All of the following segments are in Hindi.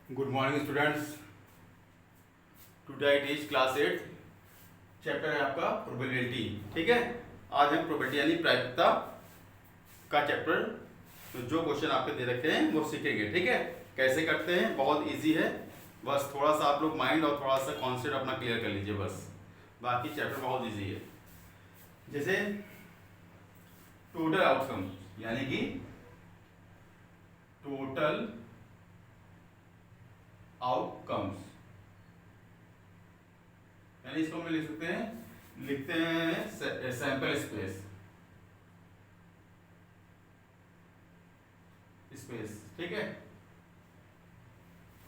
Good morning students. Today I teach class 8। Chapter है आपका प्रोबेबिलिटी। ठीक है, आज हम प्रोबेबिलिटी यानी प्रायिकता का चैप्टर तो जो क्वेश्चन आपके दे रखे हैं वो सीखेंगे। ठीक है, कैसे करते हैं, बहुत इजी है। बस थोड़ा सा आप लोग माइंड और थोड़ा सा कॉन्सेप्ट अपना क्लियर कर लीजिए बस, बाकी चैप्टर बहुत इजी है। जैसे टोटल आउटकम यानी कि टोटल आउटकम्स, यानी इसको हम लिख सकते हैं, लिखते हैं सैंपल स्पेस। ठीक है,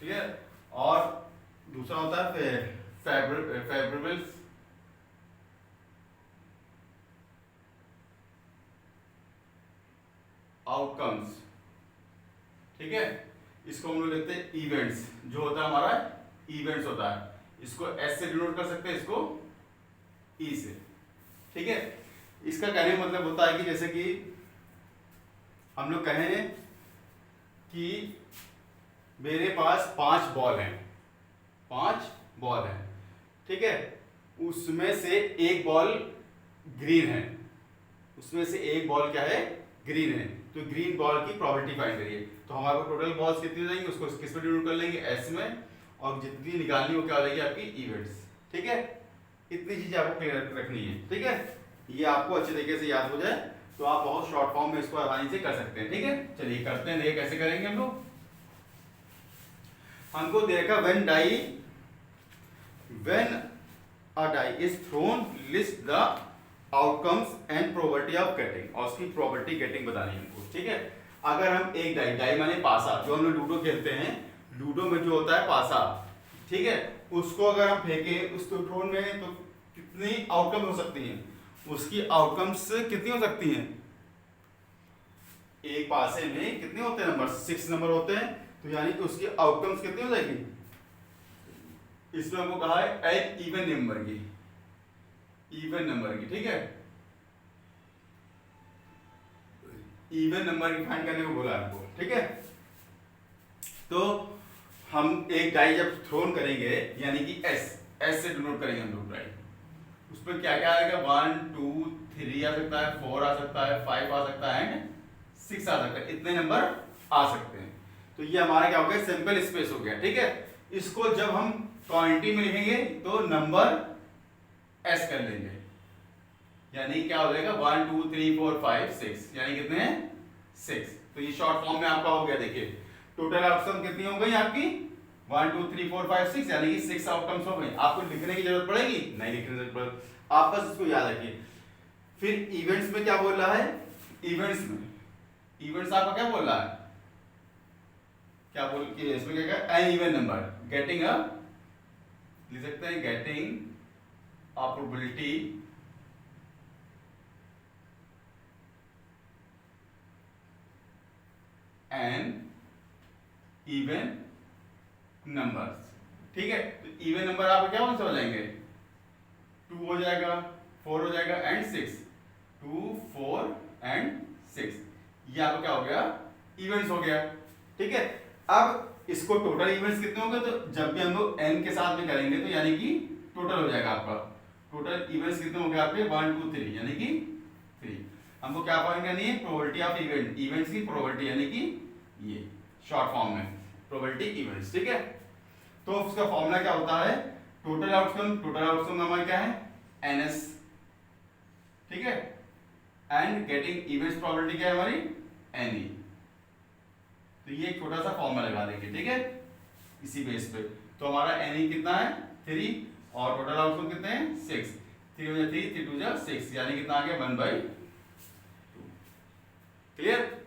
ठीक है। और दूसरा होता है फेवरेबल आउटकम्स। ठीक है, इसको हम लोग लिखते हैं इवेंट्स। जो होता है हमारा इवेंट्स होता है, इसको एस से डिनोट कर सकते हैं, इसको ई से। ठीक है, इसका कहने का मतलब होता है कि जैसे कि हम लोग कहें कि मेरे पास 5 बॉल हैं, 5 बॉल हैं। ठीक है, उसमें से एक बॉल ग्रीन है, उसमें से एक बॉल क्या है, ग्रीन है। तो ग्रीन बॉल की प्रोबेबिलिटी फाइंड करिए। तो हमारे को टोटल बॉल्स कितनी हो जाएंगी, उसको किस में डिनोट कर लेंगे, एस में, और जितनी निकालनी वो क्या हो जाएगी आपकी इवेंट्स। ठीक है, इतनी चीजें आपको क्लियर रखनी है। ठीक है, ये आपको अच्छे तरीके से याद हो जाए तो आप बहुत शॉर्ट फॉर्म में इसको आसानी से कर सकते हैं। ठीक है, चलिए करते हैं, देखिए कैसे करेंगे हम लोग। हमको देखा when a die is thrown list the outcomes and probability of getting, और उसकी प्रोबेबिलिटी गेटिंग बतानी है हमको। ठीक है, अगर हम एक डाई माने पासा, जो हम लोग लूडो खेलते हैं, लूडो में जो होता है पासा, ठीक है, उसको अगर हम फेंके उस थ्रोन में तो कितनी आउटकम हो सकती हैं, उसकी आउटकम्स कितनी हो सकती हैं। एक पासे में कितने होते हैं नंबर, 6 नंबर होते हैं, तो यानी कि उसकी आउटकम्स कितनी हो जाएगी। इसमें हमको कहा है एक इवन नंबर की, इवन नंबर की। ठीक है, इवन नंबर की फाइंड करने को बोला आपको। ठीक है, तो हम एक डाई जब थ्रोन करेंगे यानी कि एस से डिनोट करेंगे हम लोग डाई, उसमें क्या क्या आएगा, 1 2 3 आ सकता है, 4 आ सकता है, 5 आ सकता है एंड 6 आ सकता है, इतने नंबर आ सकते हैं। तो ये हमारा क्या हो गया, सैंपल स्पेस हो गया। ठीक है, इसको जब हम क्वांटिटी में लिखेंगे तो नंबर एस कर लेंगे, यानी क्या हो जाएगा 1 2 3 4 5 6, यानी कितने हैं 6। तो ये शॉर्ट फॉर्म में आपका हो गया। देखिए टोटल आउटकम कितनी हो गई आपकी, 1 2 3 4 5 6, यानी कि 6 आउटकम्स हो गई। आपको लिखने की जरूरत पड़ेगी नहीं, लिखने की जरूरत, आप बस इसको याद रखिए। फिर इवेंट्स में क्या बोल रहा है, इवेंट्स आपका क्या बोल रहा है, क्या बोल के इसमें क्या है, an even number getting a, लिख सकते हैं getting a probability an even numbers. ठीक है, तो इवन नंबर आपको क्या कौन से हो जाएंगे, 2 हो जाएगा, 4 हो जाएगा एंड 6, 2 4 एंड 6, ये आपको क्या हो गया, इवेंट्स हो गया। ठीक है, अब इसको टोटल इवेंट्स कितने होंगे, तो जब भी हम लोग एन के साथ में करेंगे तो यानी कि टोटल हो जाएगा आपका, टोटल इवेंट्स कितने होंगे आपके 1 2 3, यानी कि 3। हमको क्या फाइंड करनी है, प्रोबेबिलिटी ऑफ इवेंट्स की प्रोबेबिलिटी, यानी कि ये शॉर्ट फॉर्म में प्रोबेबिलिटी इवेंट्स। ठीक है, तो उसका फॉर्मूला क्या होता है, टोटल आउटकम हमारा क्या है, एनएस। ठीक है, एंड गेटिंग इवेंट्स प्रोबेबिलिटी क्या है हमारी, एनई। तो ये एक छोटा सा फॉर्मूला लगा देंगे। ठीक है, इसी बेस पे तो हमारा एनई कितना है 3, और टोटल आउटकम कितने हैं 6, 3 हो जाए 3 3 2 जा 6, यानी कितना आ गया 1/2। क्लियर,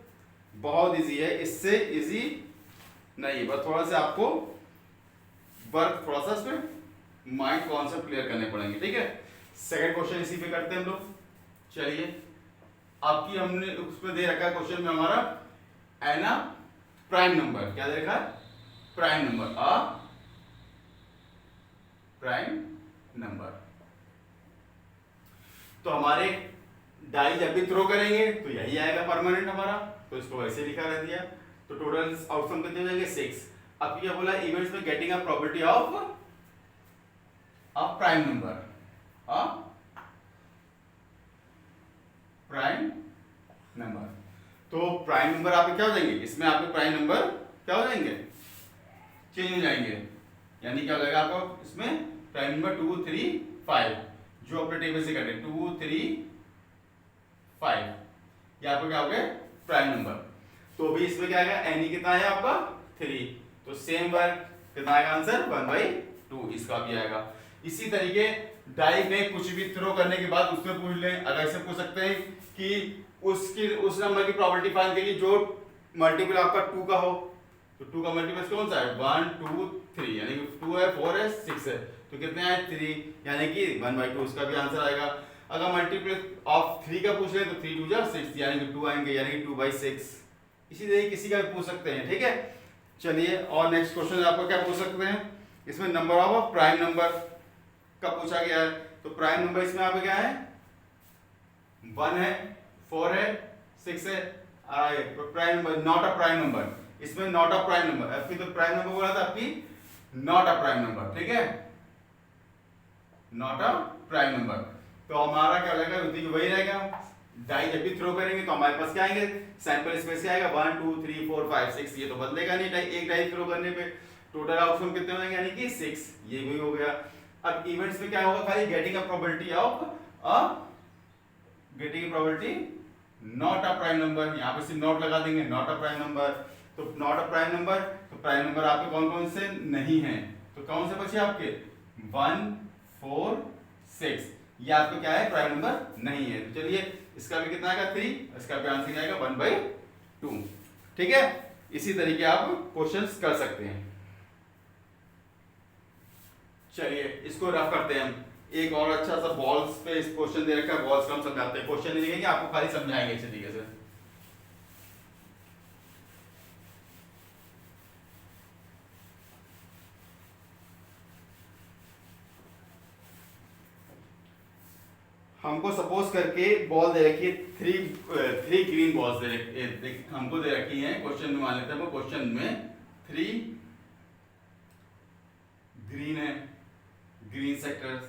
बहुत इजी है, इससे इजी नहीं, बस थोड़ा सा आपको वर्क, थोड़ा सा इसमें माइंड कॉन्सेप्ट क्लियर करने पड़ेंगे। ठीक है, सेकंड क्वेश्चन इसी पे करते हैं हम लोग। चलिए, आपकी हमने उसमें दे रखा है क्वेश्चन में हमारा एना प्राइम नंबर, क्या दे रखा है, prime number, a prime number. तो हमारे डाई जब भी थ्रो करेंगे तो यही आएगा परमानेंट हमारा, तो इसको वैसे लिखा रह दिया। तो टोटल आउटकम कितने हो जाएंगे 6, अब क्या बोला, इवेंट्स में getting a property of a prime number, prime number. तो प्राइम नंबर आपके क्या हो जाएंगे, इसमें आपके प्राइम नंबर क्या हो जाएंगे, चेंज हो जाएंगे। यानी क्या हो जाएगा आपको इसमें प्राइम नंबर 2 3 5, जो अपने टेबल से करते हैं 2 3 5, ये आपको क्या हो गया प्राइम नंबर। तो अभी इसमें क्या आएगा, एनी कितना है आपका 3, तो सेम वर्क कितना आएगा आंसर 1/2, इसका भी आएगा। इसी तरीके डाई में कुछ भी थ्रो करने के बाद उसमें पूछ लें, अगर ऐसे पूछ सकते हैं कि उसकी उस नंबर की प्रोबेबिलिटी फाइंड करिए जो मल्टीपल आपका 2 का हो, तो 2 का मल्टीपल कौन सा है 1 2 3, यानी कि 2 है 4 है 6 है, तो कितने आए 3, यानी कि 1/2 उसका भी आंसर आएगा। अगर मल्टीपल ऑफ 3 का पूछ रहे हैं तो 3 2 जा 6, यानी कि 2 आएंगे, यानी कि 2/6। इसी तरीके किसी का भी पूछ सकते हैं, ठीक है। चलिए और नेक्स्ट क्वेश्चन आपको क्या पूछ सकते हैं, इसमें नंबर ऑफ प्राइम नंबर का पूछा गया है। तो प्राइम नंबर इसमें आपका क्या है 1 है 4 है 6 है, prime number not a prime number, इसमें नॉट अ प्राइम नंबर, आपकी तो प्राइम नंबर बोला था आपकी नॉट अ प्राइम नंबर, ठीक है, नॉट अ प्राइम नंबर। तो हमारा क्या रहेगा वही रहेगा, डाई जब भी थ्रो करेंगे तो हमारे पास क्या आएंगे सैंपल स्पेस क्या आएगा 1 2 3 4 5 6, ये तो बदलेगा नहीं, एक डाई थ्रो करने पे टोटल आउटकम कितने हो जाएंगे, यानी कि 6, ये भी हो गया। अब इवेंट्स में क्या होगा, खाली getting a probability of getting a probability not a prime number, यहाँ पे सिर्फ नॉट लगा देंगे, नॉट अ प्राइम नंबर। तो नॉट अ प्राइम नंबर, तो प्राइम नंबर आपके कौन कौन से नहीं है, तो कौन से बचे आपके 1 4 6, ये आपको क्या है प्राइम नंबर नहीं है। तो चलिए इसका भी कितना आएगा 3, इसका भी आंसर क्या आएगा 1/2, ठीक है। इसी तरीके आप क्वेश्चंस कर सकते हैं। चलिए इसको रफ करते हैं हम, एक और अच्छा सा बॉल्स पे इस क्वेश्चन दे रखा है, बॉल्स का हम समझाते हैं, क्वेश्चन नहीं लिखेंगे आपको खाली समझाएंगे अच्छे तरीके से। हमको सपोज करके बॉल दे रखी है, थ्री ग्रीन बॉल्स हमको दे रखी है, क्वेश्चन में मान लेते हैं, क्वेश्चन में 3 ग्रीन है, green sectors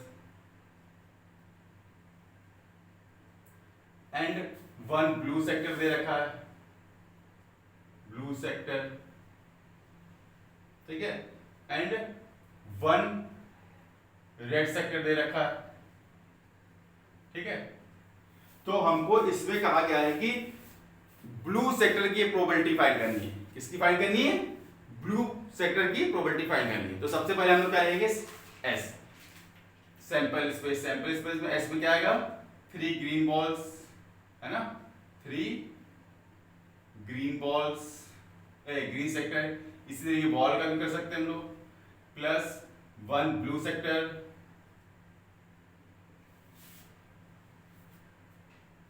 and 1 blue sector दे रखा है, ब्लू सेक्टर, ठीक है, एंड 1 रेड सेक्टर दे रखा है, ठीक है। तो हमको इसमें कहा गया है कि ब्लू सेक्टर की प्रोबेबिलिटी फाइंड करनी है, किसकी फाइंड करनी है, ब्लू सेक्टर की प्रोबेबिलिटी फाइंड करनी है। तो सबसे पहले हम लोग क्या लेंगे S, sample space, sample space में एस में क्या आएगा 3 ग्रीन बॉल्स है ना, 3 ग्रीन बॉल्स, ग्रीन सेक्टर, इसी तरीके बॉल का भी कर सकते हैं हम लोग, plus 1 blue sector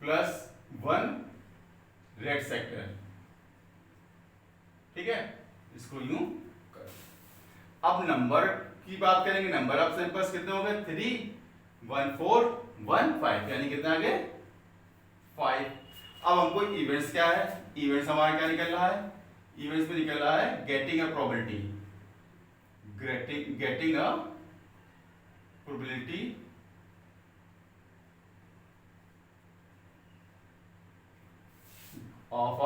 plus 1 red sector, ठीक है, इसको यूं कर। अब नंबर की बात करेंगे, नंबर ऑफ सैंपल्स कितने हो गए 3 1 4 1 5, यानी कितना आ गए 5। अब हमको इवेंट्स क्या है, इवेंट्स हमारा क्या निकल रहा है, इवेंट्स में निकल रहा है getting a probability, getting a probability of a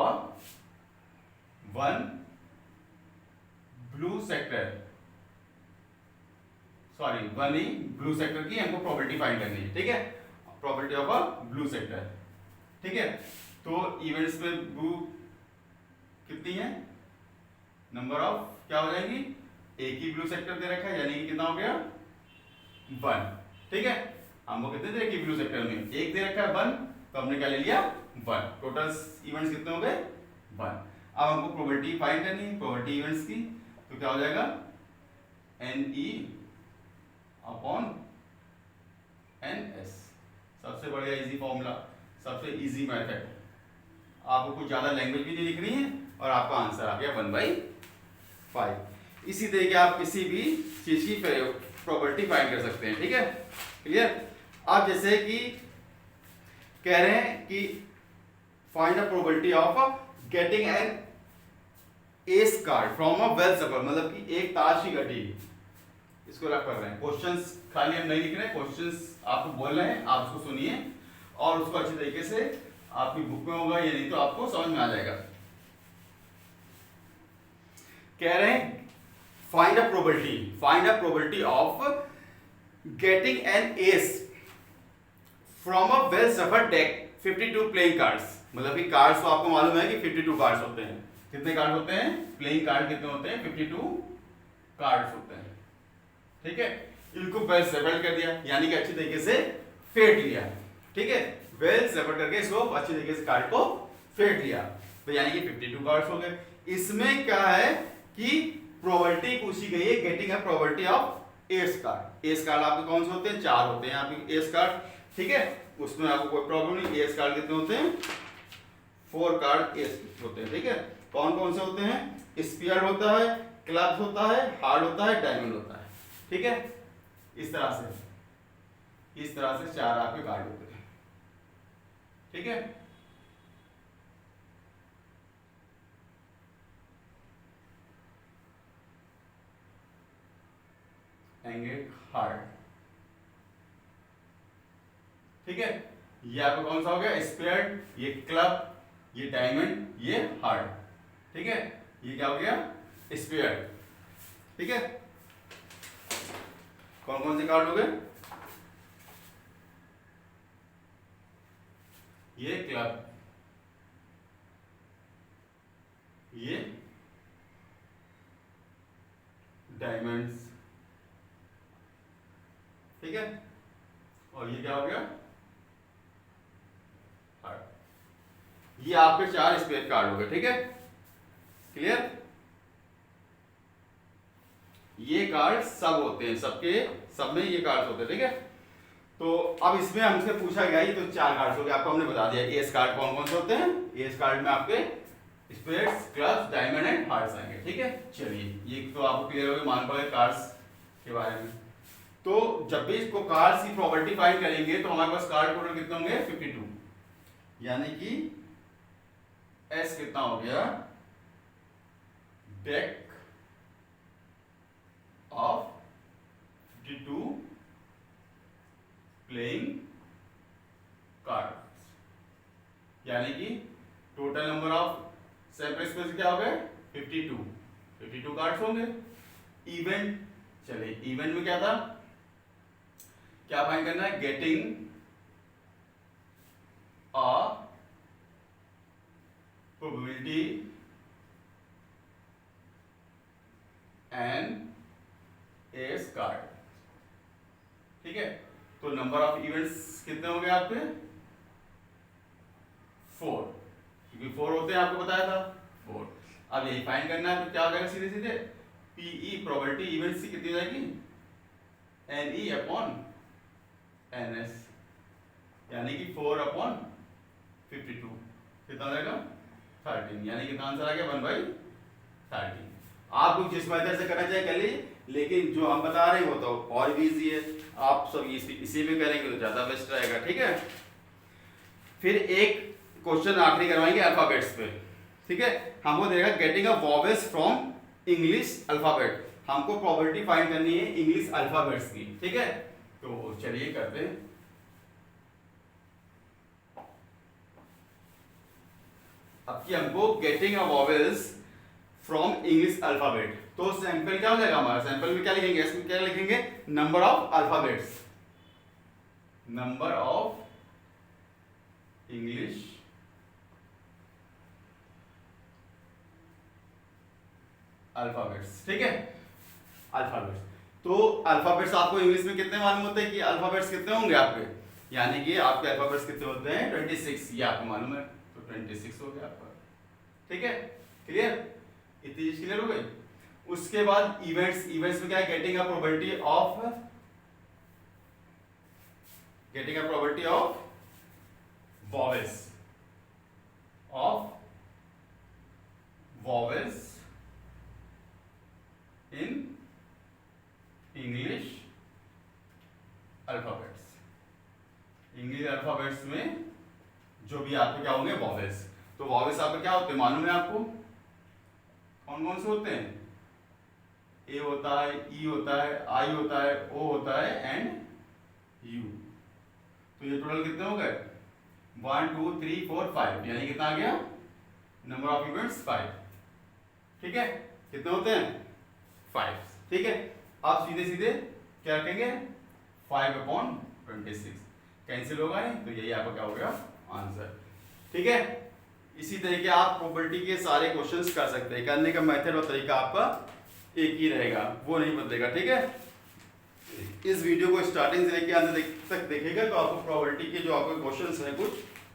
1 blue sector, sorry 1 he blue sector की हमको प्रोबेबिलिटी फाइंड करनी है, ठीक है, probability of a blue sector, ठीक है। तो इवेंट्स में ब्लू कितनी है, नंबर ऑफ क्या हो जाएगी, एक ही ब्लू सेक्टर दे रखा है, यानी कि कितना हो गया 1, ठीक है। हमको कितने दे रखे ब्लू सेक्टर में, एक दे रखा है 1, तो हमने क्या ले लिया 1, टोटल इवेंट्स कितने हो गए 1। अब हमको प्रोबेबिलिटी फाइंड करनी है, प्रोबेबिलिटी इवेंट्स की, तो क्या हो जाएगा NE अपॉन NS, सबसे बढ़िया इजी फॉर्मूला, सबसे इजी मेथड, आपको कुछ ज्यादा लैंग्वेज भी नहीं लिखनी है और आपका आंसर आ गया 1/5। इसी तरीके आप किसी भी चीज की प्रोबेबिलिटी फाइंड कर सकते हैं, ठीक है, क्लियर। आप जैसे कि कह रहे हैं कि find the probability of getting an ace card from a well shuffled, मतलब कि एक ताश की घटी, इसको रख कर रहे हैं। क्वेश्चंस खाली हम नहीं लिख रहे हैं, क्वेश्चंस आपको बोल रहे हैं, आप उसको सुनिए और उसको अच्छी तरीके से, आपकी बुक में होगा या नहीं तो आपको समझ में आ जाएगा। कह रहे हैं find a probability of getting an S from a well suffer deck 52 playing cards, मतलब कि कार्ड्स तो आपको मालूम है कि 52 कार्ड्स होते हैं। कितने कार्ड होते हैं? प्लेइंग कार्ड कितने होते हैं? 52 कार्ड्स होते हैं। ठीक है, इनको वेल सफर कर दिया, यानी कि अच्छी तरीके से फेंट लिया। ठीक है, वेल सफर करके इसको अच्छी तरीके से कार्ड को फेंट लिया, तो यानी कि 52 कार्ड्स हो गए। इसमें क्या है कि प्रोबेबिलिटी पूछी गई है, getting a probability of S card. S card आपके कौन से होते हैं? 4 होते हैं आपके एस कार्ड। ठीक है, उसमें आपको कोई प्रॉब्लम नहीं। एस कार्ड कितने होते हैं? 4 कार्ड एस होते हैं। ठीक है, कौन कौन से होते हैं? स्फीयर होता है, क्लब होता है, हार्ड होता है, डायमंड होता है। ठीक है, इस तरह से 4 आपके कार्ड होते हैं। ठीक है, एंगेट हार्ड। ठीक है, ये आपका कौन सा हो गया? स्क्वायर, ये क्लब, ये डायमंड, ये हार्ड। ठीक है, ये क्या हो गया? स्क्वायर। ठीक है, कौन कौन से कार्ड हो गए? ये क्लब, ये डायमंड्स। ठीक है, और ये क्या हो गया? हार्ड। ये आपके 4 स्पेयर कार्ड हो गए। ठीक है, क्लियर? ये कार्ड सब होते हैं, सब में ये कार्ड होते हैं। ठीक है, तो अब इसमें हमसे पूछा गया, ये तो 4 कार्ड हो गए, आपको हमने बता दिया एस कार्ड कौन कौन से होते हैं। एस कार्ड में आपके spades, clubs, diamond and hearts आएंगे। ठीक है, चलिए ये तो आपको क्लियर हो गया, मान पड़े कार्ड्स के बारे में। तो जब भी इसको कार्ड्स की प्रॉपर्टी फाइंड करेंगे तो हमारे पास कार्ड टोटल कितने होंगे? 52, यानी कि एस कितना हो गया? डेक ऑफ 52 प्लेइंग कार्ड्स, यानी कि total number of sample space क्या हो गए? 52 कार्ड्स होंगे। इवेंट, चलिए इवेंट में क्या था, क्या फाइंड करना है? Getting a probability and S card. ठीक है, तो नंबर ऑफ इवेंट्स कितने हो गए आपके? 4, क्योंकि 4 होते हैं, आपको बताया था 4। अब यही फाइंड करना है, तो क्या करें? सीधे सीधे पीई प्रोबेबिलिटी इवेंट्स की कितनी हो जाएगी? एनई अपॉन एनएस, यानी कि 4/52 कितना हो जाएगा? 13, यानी कितना आंसर आ गया? 1/13। आप लोग जिस मेथड से करना चाहिए कर लीजिए, लेकिन जो हम बता रहे हैं वो तो और भी इजी है, आप सब इसी में करेंगे तो ज्यादा बेस्ट रहेगा। ठीक है, फिर एक क्वेश्चन आखिरी करवाएंगे अल्फाबेट्स पे। ठीक है, हमको देगा getting a vowels from English alphabet, हमको प्रोबेबिलिटी फाइंड करनी है इंग्लिश अल्फाबेट्स की। ठीक है, तो चलिए करते हैं। अब की हमको getting a vowels from English alphabet, तो सैंपल क्या हो जाएगा हमारा? सैंपल में क्या लिखेंगे? इसमें क्या लिखेंगे? Number of alphabets, number of English alphabets. ठीक है, अल्फाबेट्स, तो अल्फाबेट्स आपको इंग्लिश में कितने मालूम होते हैं कि अल्फाबेट्स कितने होंगे आपके? यानी कि आपके अल्फाबेट्स कितने होते हैं? 26, ये आपको मालूम है, तो 26 हो गया आपका। ठीक है, क्लियर? इतनी चीज क्लियर हो गई। उसके बाद इवेंट्स, इवेंट्स में क्या है? Getting a probability of vowels in English alphabets. English alphabets में जो भी आपके क्या होंगे? वॉवेल्स। तो वॉवेल्स आपके क्या होते हैं मालूम है आपको? कौन कौन से होते हैं? ए होता है, ई होता है, आई होता है, ओ होता है एंड यू। तो ये टोटल कितने हो गए? 1 2 3 4 5, यानी कितना आ गया? Number of events 5। ठीक है, कितने होते हैं? 5। ठीक है, आप सीधे सीधे क्या रखेंगे? 5/26 कैंसिल होगा नहीं, तो यही आपका क्या हो गया? आंसर। ठीक है, इसी तरीके आप प्रोबेबिलिटी के सारे क्वेश्चंस कर सकते हैं। करने का मेथड और तरीका आपका एक ही रहेगा, वो नहीं बदलेगा। ठीक है, इस वीडियो को स्टार्टिंग से लेके अंत तक देखेगा तो आपको प्रोबेबिलिटी के जो आपके क्वेश्चंस हैं कुछ,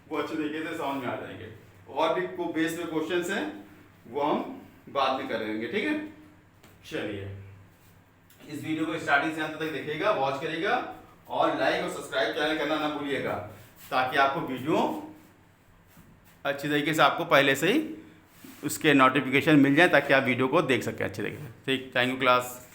वो अच्छे तरीके से समझ में आ जाएंगे। और भी को बेस में क्वेश्चंस हैं वो हम बाद में करेंगे। ठीक है, चलिए इस वीडियो को स्टार्टिंग से अंत तक देखिएगा, वॉच करिएगा और लाइक और सब्सक्राइब चैनल करना ना भूलिएगा, ताकि आपको वीडियो अच्छी तरीके से आपको पहले से ही उसके नोटिफिकेशन मिल जाए, ताकि आप वीडियो को देख सकें अच्छे तरीके से। ठीक, थैंक यू क्लास।